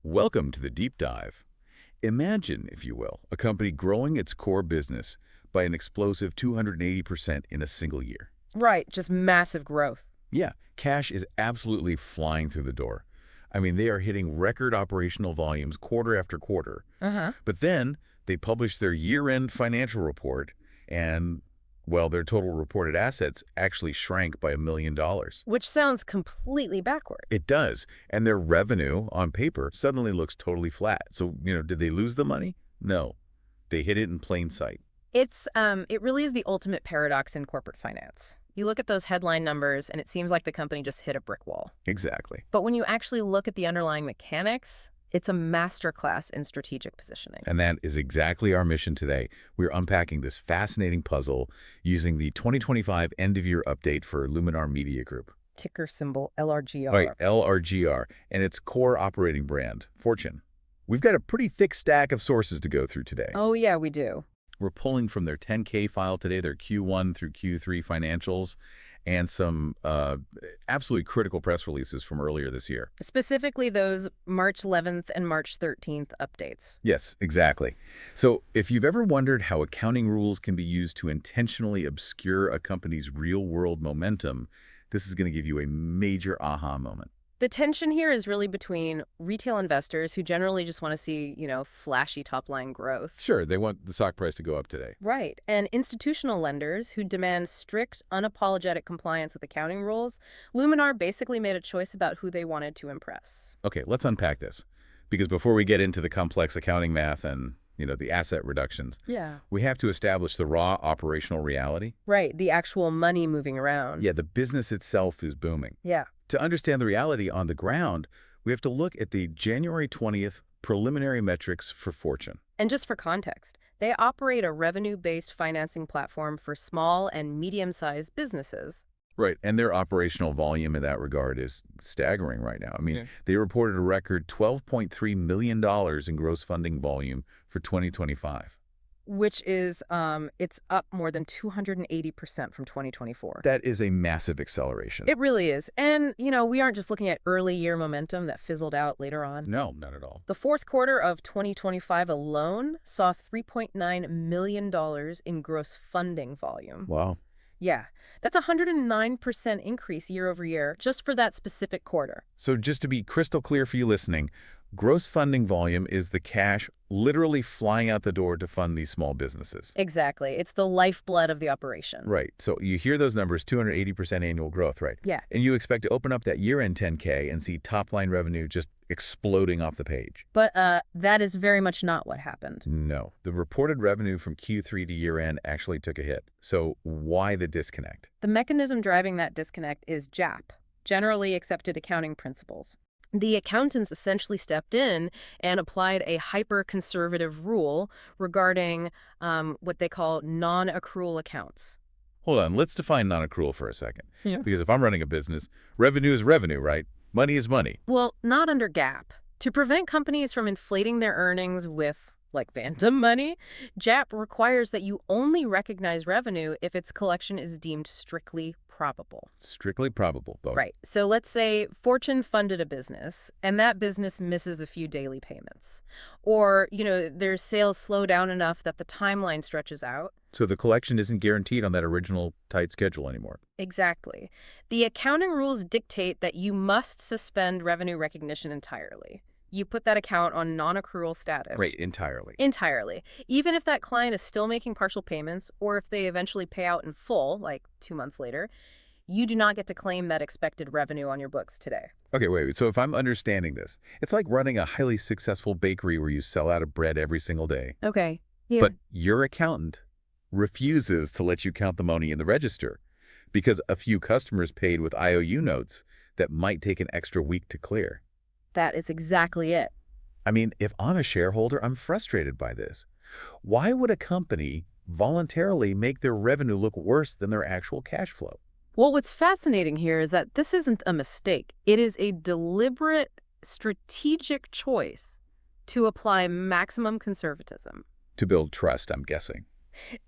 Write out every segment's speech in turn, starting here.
Welcome to the deep dive. Imagine, if you will, a company growing its core business by an explosive 280% in a single year. Right, just massive growth. Yeah, cash is absolutely flying through the door. I mean, they are hitting record operational volumes quarter after quarter. Uh-huh. But then they publish their year-end financial report and, well, their total reported assets actually shrank by $1 million. Which sounds completely backward. It does. And their revenue on paper suddenly looks totally flat. So, did they lose the money? No. They hid it in plain sight. It really is the ultimate paradox in corporate finance. You look at those headline numbers and it seems like the company just hit a brick wall. Exactly. But when you actually look at the underlying mechanics, it's a masterclass in strategic positioning. And that is exactly our mission today. We're unpacking this fascinating puzzle using the 2025 end-of-year update for Luminar Media Group. Ticker symbol LRGR. Right, LRGR, and its core operating brand, Fortune. We've got a pretty thick stack of sources to go through today. Oh, yeah, we do. We're pulling from their 10K file today, their Q1 through Q3 financials, and some absolutely critical press releases from earlier this year. Specifically those March 11th and March 13th updates. Yes, exactly. So if you've ever wondered how accounting rules can be used to intentionally obscure a company's real-world momentum, this is going to give you a major aha moment. The tension here is really between retail investors who generally just want to see, flashy top-line growth. Sure, they want the stock price to go up today. Right. And institutional lenders who demand strict, unapologetic compliance with accounting rules. Luminar basically made a choice about who they wanted to impress. Okay, let's unpack this. Because before we get into the complex accounting math and, the asset reductions, we have to establish the raw operational reality. Right, the actual money moving around. Yeah, the business itself is booming. Yeah. To understand the reality on the ground, we have to look at the January 20th preliminary metrics for Fortune. And just for context, they operate a revenue-based financing platform for small and medium-sized businesses. Right, and their operational volume in that regard is staggering right now. I mean, They reported a record $12.3 million in gross funding volume for 2025. Which is, it's up more than 280% from 2024. That is a massive acceleration. It really is. And, we aren't just looking at early year momentum that fizzled out later on. No, not at all. The fourth quarter of 2025 alone saw $3.9 million in gross funding volume. Wow. Yeah, that's a 109% increase year over year just for that specific quarter. So just to be crystal clear for you listening, gross funding volume is the cash literally flying out the door to fund these small businesses. Exactly. It's the lifeblood of the operation. Right. So you hear those numbers, 280% annual growth, right? Yeah. And you expect to open up that year-end 10K and see top-line revenue just exploding off the page. But that is very much not what happened. No. The reported revenue from Q3 to year-end actually took a hit. So why the disconnect? The mechanism driving that disconnect is GAAP, Generally Accepted Accounting Principles. The accountants essentially stepped in and applied a hyper-conservative rule regarding what they call non-accrual accounts. Hold on, let's define non-accrual for a second. Yeah. Because if I'm running a business, revenue is revenue, right? Money is money. Well, not under GAAP. To prevent companies from inflating their earnings with, phantom money, GAAP requires that you only recognize revenue if its collection is deemed strictly probable. Strictly probable, though. Right. So let's say Fortune funded a business, and that business misses a few daily payments. Or, their sales slow down enough that the timeline stretches out. So the collection isn't guaranteed on that original tight schedule anymore. Exactly. The accounting rules dictate that you must suspend revenue recognition entirely. You put that account on non-accrual status. Right, entirely. Entirely. Even if that client is still making partial payments, or if they eventually pay out in full, 2 months later, you do not get to claim that expected revenue on your books today. Okay, wait. So if I'm understanding this, it's like running a highly successful bakery where you sell out of bread every single day. Okay. Yeah. But your accountant refuses to let you count the money in the register because a few customers paid with IOU notes that might take an extra week to clear. That is exactly it. I mean, if I'm a shareholder, I'm frustrated by this. Why would a company voluntarily make their revenue look worse than their actual cash flow? Well, what's fascinating here is that this isn't a mistake. It is a deliberate, strategic choice to apply maximum conservatism. To build trust, I'm guessing.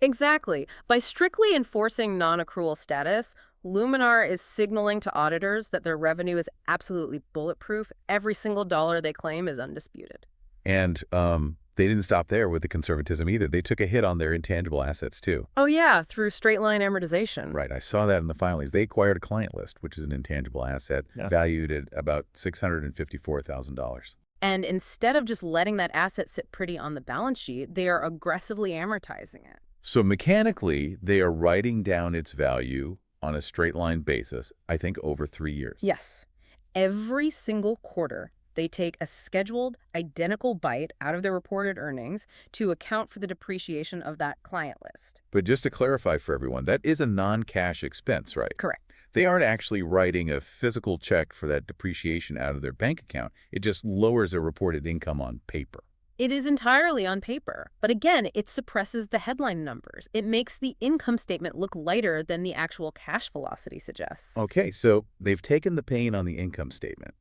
Exactly. By strictly enforcing non-accrual status, Luminar is signaling to auditors that their revenue is absolutely bulletproof. Every single dollar they claim is undisputed. And they didn't stop there with the conservatism either. They took a hit on their intangible assets, too. Oh yeah, through straight-line amortization. Right. I saw that in the filings. They acquired a client list, which is an intangible asset valued at about $654,000. And instead of just letting that asset sit pretty on the balance sheet, they are aggressively amortizing it. So mechanically, they are writing down its value on a straight-line basis, I think over 3 years. Yes. Every single quarter, they take a scheduled, identical bite out of their reported earnings to account for the depreciation of that client list. But just to clarify for everyone, that is a non-cash expense, right? Correct. They aren't actually writing a physical check for that depreciation out of their bank account. It just lowers their reported income on paper. It is entirely on paper, but again, it suppresses the headline numbers. It makes the income statement look lighter than the actual cash velocity suggests. Okay, so they've taken the pain on the income statement,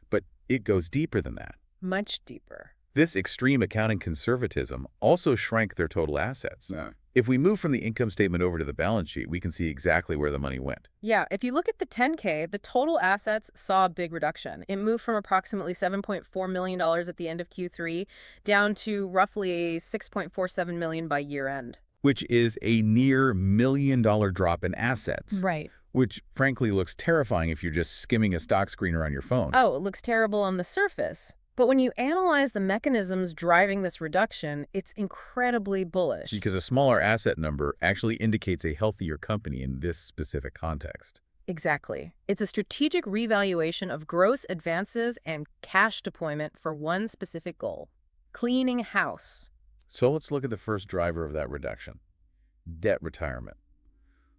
but it goes deeper than that. Much deeper. This extreme accounting conservatism also shrank their total assets. Yeah. If we move from the income statement over to the balance sheet, we can see exactly where the money went. Yeah, if you look at the 10K, the total assets saw a big reduction. It moved from approximately $7.4 million at the end of Q3 down to roughly $6.47 million by year end. Which is a near $1 million drop in assets. Right. Which frankly looks terrifying if you're just skimming a stock screener on your phone. Oh, it looks terrible on the surface. But when you analyze the mechanisms driving this reduction, it's incredibly bullish. Because a smaller asset number actually indicates a healthier company in this specific context. Exactly. It's a strategic revaluation of gross advances and cash deployment for one specific goal: cleaning house. So let's look at the first driver of that reduction: debt retirement.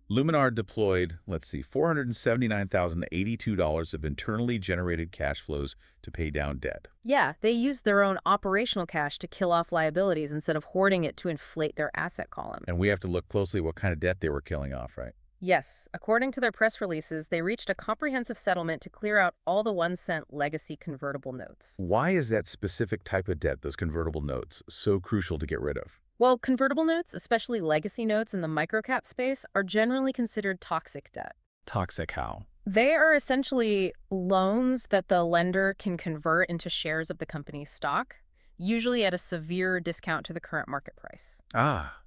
Luminar deployed, $479,082 of internally generated cash flows to pay down debt. Yeah, they used their own operational cash to kill off liabilities instead of hoarding it to inflate their asset column. And we have to look closely at what kind of debt they were killing off, right? Yes, according to their press releases, they reached a comprehensive settlement to clear out all the 1-cent legacy convertible notes. Why is that specific type of debt, those convertible notes, so crucial to get rid of? Well, convertible notes, especially legacy notes in the microcap space, are generally considered toxic debt. Toxic how? They are essentially loans that the lender can convert into shares of the company's stock, usually at a severe discount to the current market price. Ah,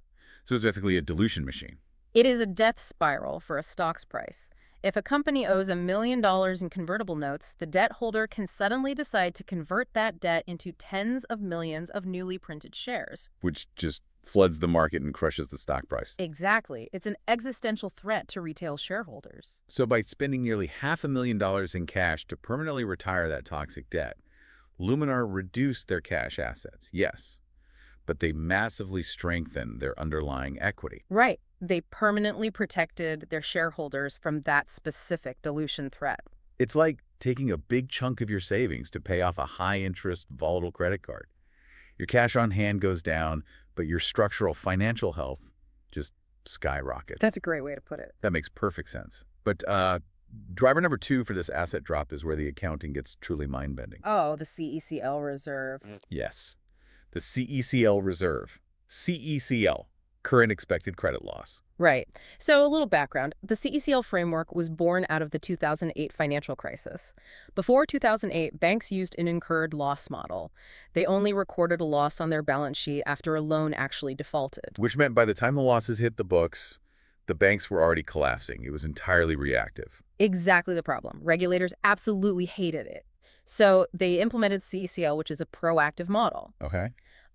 so it's basically a dilution machine. It is a death spiral for a stock's price. If a company owes $1 million in convertible notes, the debt holder can suddenly decide to convert that debt into tens of millions of newly printed shares. Which just floods the market and crushes the stock price. Exactly. It's an existential threat to retail shareholders. So by spending nearly $500,000 in cash to permanently retire that toxic debt, Luminar reduced their cash assets, yes, but they massively strengthened their underlying equity. Right. They permanently protected their shareholders from that specific dilution threat. It's like taking a big chunk of your savings to pay off a high-interest, volatile credit card. Your cash on hand goes down, but your structural financial health just skyrockets. That's a great way to put it. That makes perfect sense. But driver number 2 for this asset drop is where the accounting gets truly mind-bending. Oh, the CECL reserve. Yes, the CECL reserve. CECL. Current expected credit loss. Right. So a little background. The CECL framework was born out of the 2008 financial crisis. Before 2008, banks used an incurred loss model. They only recorded a loss on their balance sheet after a loan actually defaulted. Which meant by the time the losses hit the books, the banks were already collapsing. It was entirely reactive. Exactly the problem. Regulators absolutely hated it. So they implemented CECL, which is a proactive model. Okay.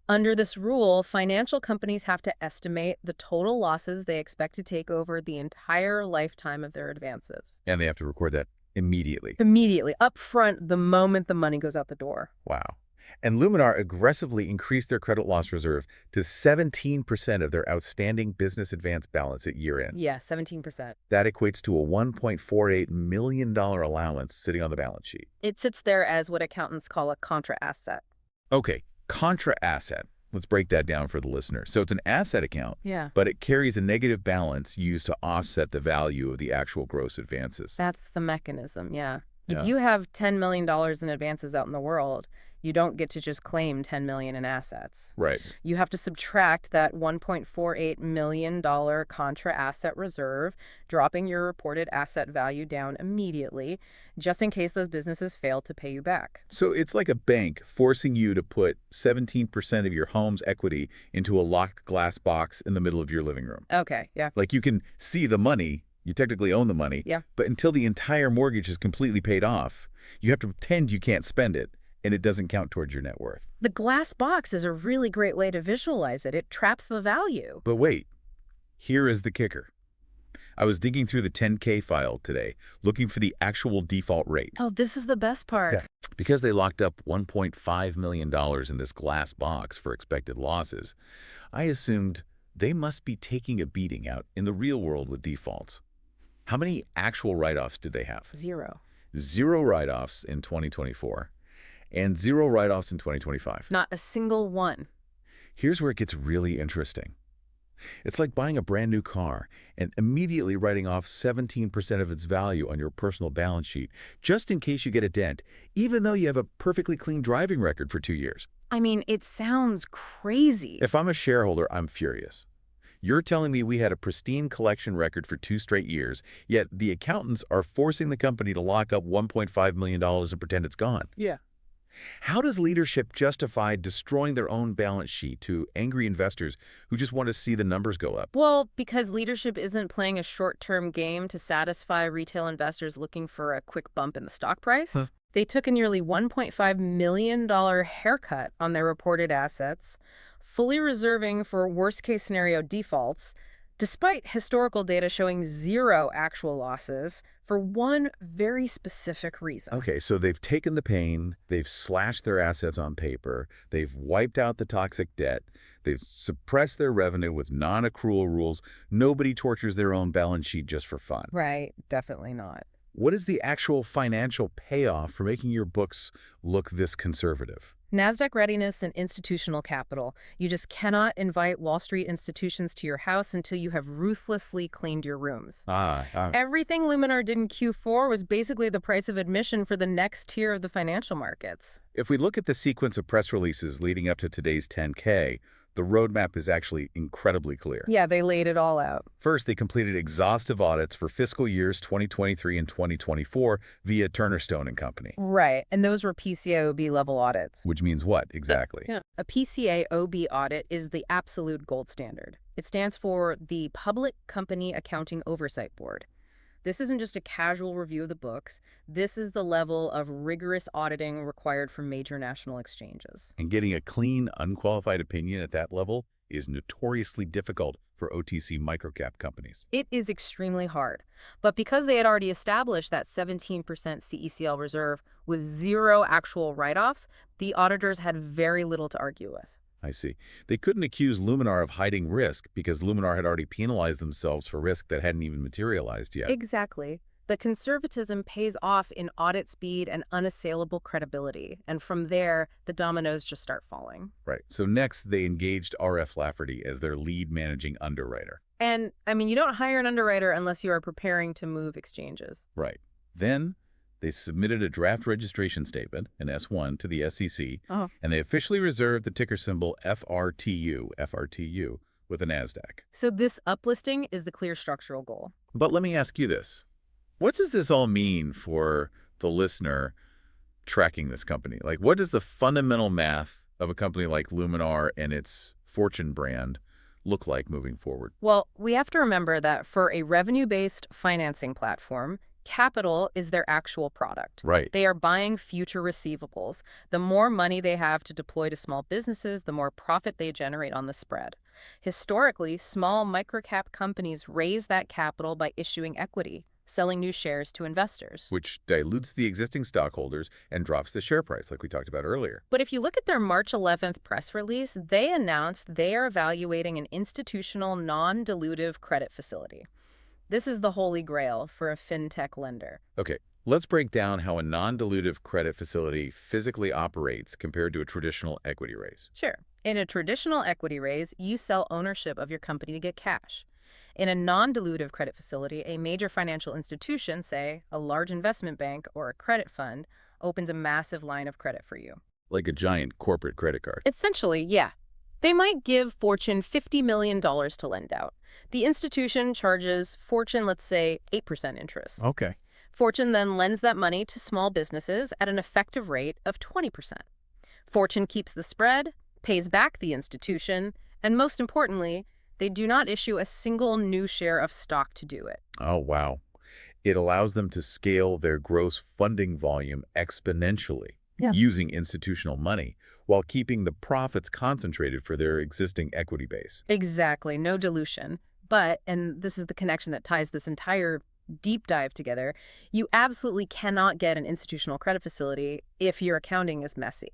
Under this rule, financial companies have to estimate the total losses they expect to take over the entire lifetime of their advances. And they have to record that immediately. Immediately, up front, the moment the money goes out the door. Wow. And Luminar aggressively increased their credit loss reserve to 17% of their outstanding business advance balance at year-end. Yeah, 17%. That equates to a $1.48 million allowance sitting on the balance sheet. It sits there as what accountants call a contra asset. Okay. Contra asset. Let's break that down for the listener. So it's an asset account, Yeah. but it carries a negative balance used to offset the value of the actual gross advances. That's the mechanism, yeah. Yeah. If you have $10 million in advances out in the world, You don't get to just claim $10 million in assets. Right. You have to subtract that $1.48 million contra asset reserve, dropping your reported asset value down immediately, just in case those businesses fail to pay you back. So it's like a bank forcing you to put 17% of your home's equity into a locked glass box in the middle of your living room. Okay, yeah. Like you can see the money, you technically own the money, Yeah. but until the entire mortgage is completely paid off, you have to pretend you can't spend it, and it doesn't count towards your net worth. The glass box is a really great way to visualize it. It traps the value. But wait, here is the kicker. I was digging through the 10K file today, looking for the actual default rate. Oh, this is the best part. Yeah. Because they locked up $1.5 million in this glass box for expected losses, I assumed they must be taking a beating out in the real world with defaults. How many actual write-offs did they have? 0. 0 write-offs in 2024 and 0 write-offs in 2025. Not a single one. Here's where it gets really interesting. It's like buying a brand new car and immediately writing off 17% of its value on your personal balance sheet, just in case you get a dent, even though you have a perfectly clean driving record for 2 years. I mean, it sounds crazy. If I'm a shareholder, I'm furious. You're telling me we had a pristine collection record for 2 straight years, yet the accountants are forcing the company to lock up $1.5 million and pretend it's gone. Yeah. How does leadership justify destroying their own balance sheet to angry investors who just want to see the numbers go up? Well, because leadership isn't playing a short-term game to satisfy retail investors looking for a quick bump in the stock price. Huh. They took a nearly $1.5 million haircut on their reported assets, fully reserving for worst-case scenario defaults, despite historical data showing 0 actual losses for one very specific reason. Okay, so they've taken the pain, they've slashed their assets on paper, they've wiped out the toxic debt, they've suppressed their revenue with non-accrual rules. Nobody tortures their own balance sheet just for fun. Right, definitely not. What is the actual financial payoff for making your books look this conservative? Nasdaq readiness and institutional capital. You just cannot invite Wall Street institutions to your house until you have ruthlessly cleaned your rooms. Everything Luminar did in Q4 was basically the price of admission for the next tier of the financial markets. If we look at the sequence of press releases leading up to today's 10K, the roadmap is actually incredibly clear. Yeah, they laid it all out. First, they completed exhaustive audits for fiscal years 2023 and 2024 via Turner Stone and Company. Right, and those were PCAOB level audits. Which means what exactly? A PCAOB audit is the absolute gold standard. It stands for the Public Company Accounting Oversight Board. This isn't just a casual review of the books. This is the level of rigorous auditing required for major national exchanges. And getting a clean, unqualified opinion at that level is notoriously difficult for OTC microcap companies. It is extremely hard. But because they had already established that 17% CECL reserve with 0 actual write-offs, the auditors had very little to argue with. I see. They couldn't accuse Luminar of hiding risk because Luminar had already penalized themselves for risk that hadn't even materialized yet. Exactly. The conservatism pays off in audit speed and unassailable credibility. And from there, the dominoes just start falling. Right. So next, they engaged R.F. Lafferty as their lead managing underwriter. And, I mean, you don't hire an underwriter unless you are preparing to move exchanges. Right. Then they submitted a draft registration statement, an S-1, to the SEC, and they officially reserved the ticker symbol FRTU, with the Nasdaq. So this uplisting is the clear structural goal. But let me ask you this. What does this all mean for the listener tracking this company? Like, what does the fundamental math of a company like Luminar and its Fortune brand look like moving forward? Well, we have to remember that for a revenue-based financing platform, capital is their actual product. Right. They are buying future receivables. The more money they have to deploy to small businesses, the more profit they generate on the spread. Historically, small microcap companies raise that capital by issuing equity, selling new shares to investors. Which dilutes the existing stockholders and drops the share price, like we talked about earlier. But if you look at their March 11th press release, they announced they are evaluating an institutional non-dilutive credit facility. This is the holy grail for a fintech lender. Okay, let's break down how a non-dilutive credit facility physically operates compared to a traditional equity raise. Sure. In a traditional equity raise, you sell ownership of your company to get cash. In a non-dilutive credit facility, a major financial institution, say a large investment bank or a credit fund, opens a massive line of credit for you. Like a giant corporate credit card. Essentially, yeah. They might give Fortune $50 million to lend out. The institution charges Fortune, let's say, 8% interest. Okay. Fortune then lends that money to small businesses at an effective rate of 20%. Fortune keeps the spread, pays back the institution, and most importantly, they do not issue a single new share of stock to do it. Oh, wow. It allows them to scale their gross funding volume exponentially Yeah. using institutional money while keeping the profits concentrated for their existing equity base. Exactly, no dilution. But, and this is the connection that ties this entire deep dive together, you absolutely cannot get an institutional credit facility if your accounting is messy.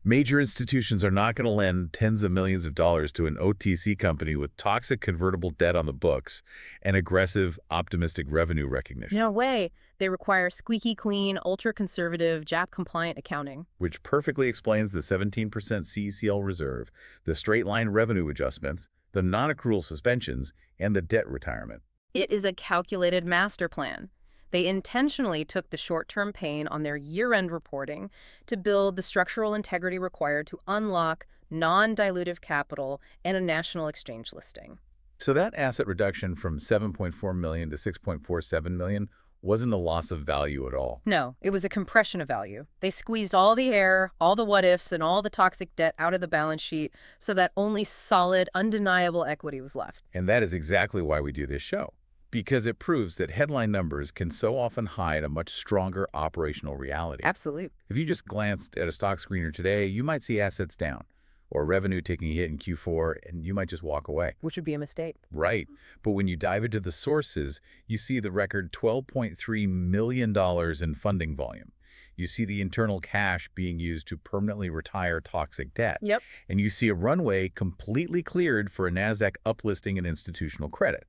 Major institutions are not going to lend tens of millions of dollars to an OTC company with toxic convertible debt on the books and aggressive, optimistic revenue recognition. No way. They require squeaky clean, ultra-conservative, JAP-compliant accounting. Which perfectly explains the 17% CECL reserve, the straight-line revenue adjustments, the non-accrual suspensions, and the debt retirement. It is a calculated master plan. They intentionally took the short-term pain on their year-end reporting to build the structural integrity required to unlock non-dilutive capital and a national exchange listing. So that asset reduction from $7.4 million to $6.47 million wasn't a loss of value at all. No, it was a compression of value. They squeezed all the air, all the what-ifs, and all the toxic debt out of the balance sheet so that only solid, undeniable equity was left. And that is exactly why we do this show. Because it proves that headline numbers can so often hide a much stronger operational reality. Absolutely. If you just glanced at a stock screener today, you might see assets down, or revenue taking a hit in Q4, and you might just walk away. Which would be a mistake. Right. But when you dive into the sources, you see the record $12.3 million in funding volume. You see the internal cash being used to permanently retire toxic debt. Yep. And you see a runway completely cleared for a Nasdaq uplisting and institutional credit.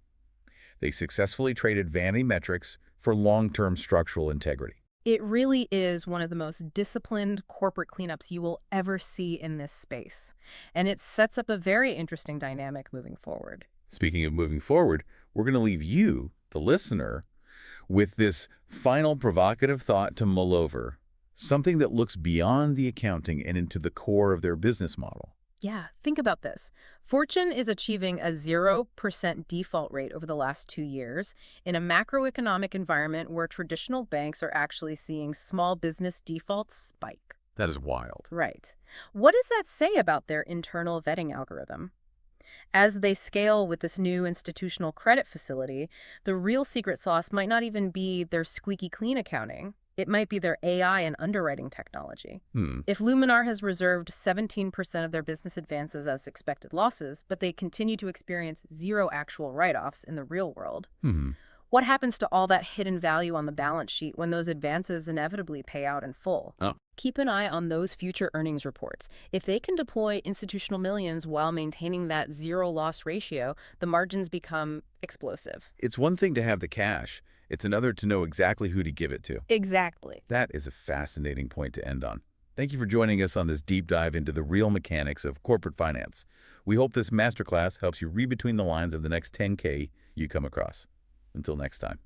They successfully traded vanity metrics for long-term structural integrity. It really is one of the most disciplined corporate cleanups you will ever see in this space. And it sets up a very interesting dynamic moving forward. Speaking of moving forward, we're going to leave you, the listener, with this final provocative thought to mull over, something that looks beyond the accounting and into the core of their business model. Yeah, think about this. Fortune is achieving a 0% default rate over the last 2 years in a macroeconomic environment where traditional banks are actually seeing small business defaults spike. That is wild. Right. What does that say about their internal vetting algorithm? As they scale with this new institutional credit facility, the real secret sauce might not even be their squeaky clean accounting. It might be their AI and underwriting technology. If Luminar has reserved 17% of their business advances as expected losses, but they continue to experience zero actual write-offs in the real world, what happens to all that hidden value on the balance sheet when those advances inevitably pay out in full? Oh. Keep an eye on those future earnings reports. If they can deploy institutional millions while maintaining that zero loss ratio, the margins become explosive. It's one thing to have the cash. It's another to know exactly who to give it to. Exactly. That is a fascinating point to end on. Thank you for joining us on this deep dive into the real mechanics of corporate finance. We hope this masterclass helps you read between the lines of the next 10K you come across. Until next time.